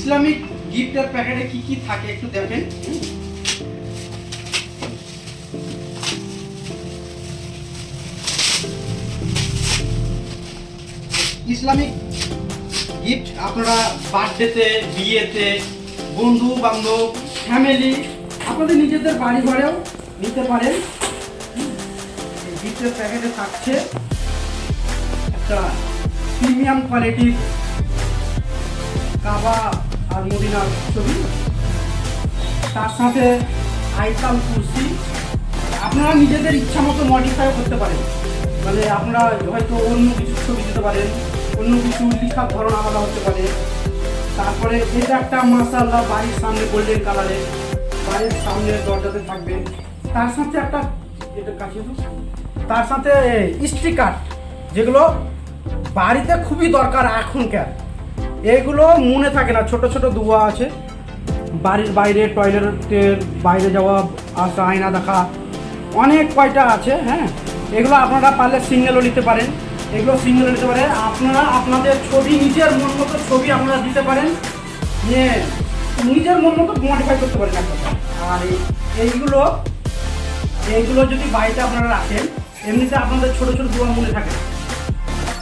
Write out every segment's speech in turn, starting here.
Islamic গিফটের প্যাকেটে কি কি থাকে একটু দেখেন। ইসলামিক গিফট আপনারা বার্থডেতে, বিয়েতে, বন্ধু বান্ধব, ফ্যামিলি, আপনাদের নিজেদের বাড়ি ঘরেও নিতে পারেন। এই গিফটের প্যাকেটে থাকছে একটা প্রিমিয়াম কোয়ালিটির কাবা আর মদিনার ছবি, তার সাথে আইতাল কুরসি। আপনারা নিজেদের ইচ্ছা মতো মডিফাই করতে পারেন, মানে আপনারা হয়তো অন্য কিছু ছবি দিতে পারেন, অন্য কিছু লিখার ধরন আলাদা হতে পারে। তারপরে এটা একটা মাশাআল্লাহ বাড়ির সামনে গোল্ডেন কালারে, বাড়ির সামনে দরজাতে থাকবে। তার সাথে একটা এটা কাছে, তার সাথে স্টিকার, যেগুলো বাড়িতে খুবই দরকার এখনকার। এগুলো মনে থাকে না, ছোট ছোট দুয়া আছে, বাড়ির বাইরে টয়লেটের বাইরে যাওয়া আসা, আয়না দেখা, অনেক কয়টা আছে। হ্যাঁ, এগুলো আপনারা পারলে সিঙ্গেলও নিতে পারেন, এগুলো সিঙ্গেলও নিতে পারেন। আপনারা আপনাদের ছবি, নিজের মন মতো ছবি আপনারা দিতে পারেন, নিয়ে নিজের মন মতো মডিফাই করতে পারেন আপনারা। আর এইগুলো যদি বাড়িতে আপনারা রাখেন, এমনিতে আপনাদের ছোট ছোট দোয়া মনে থাকে না।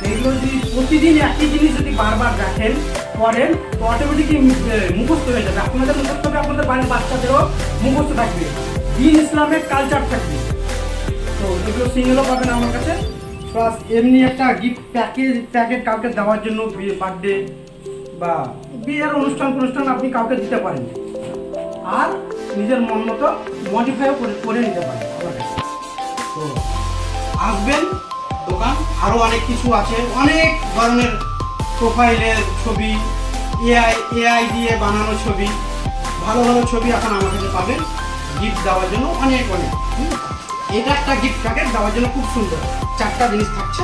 এইগুলো যদি প্রতিদিন একই জিনিস যদি বারবার রাখেন করেন, তো অটোমেটিকলি মুখস্থ হয়ে যাবে। আপনাদের মুখস্থ হবে, আপনাদের বাড়ির বাচ্চাদেরও মুখস্থ থাকবে, দিন ইসলামের কালচার থাকবে। তো এগুলো সিঙ্গেলও পাবেন আমার কাছে, প্লাস এমনি একটা গিফট প্যাকেট কাউকে দেওয়ার জন্য, বার্থডে বা বিয়ের অনুষ্ঠান আপনি কাউকে দিতে পারেন, আর নিজের মন মতো মডিফাইও করে নিতে পারেন আমার কাছে। তো আসবেন, দোকান আরও অনেক কিছু আছে, অনেক ধরনের প্রোফাইলের ছবি, এআই দিয়ে বানানো ছবি, ভালো ভালো ছবি এখন আমার কাছে পাবেন গিফট দেওয়ার জন্য। অনেক এটা একটা গিফট প্যাকেট দেওয়ার জন্য খুব সুন্দর, 4টা জিনিস থাকছে।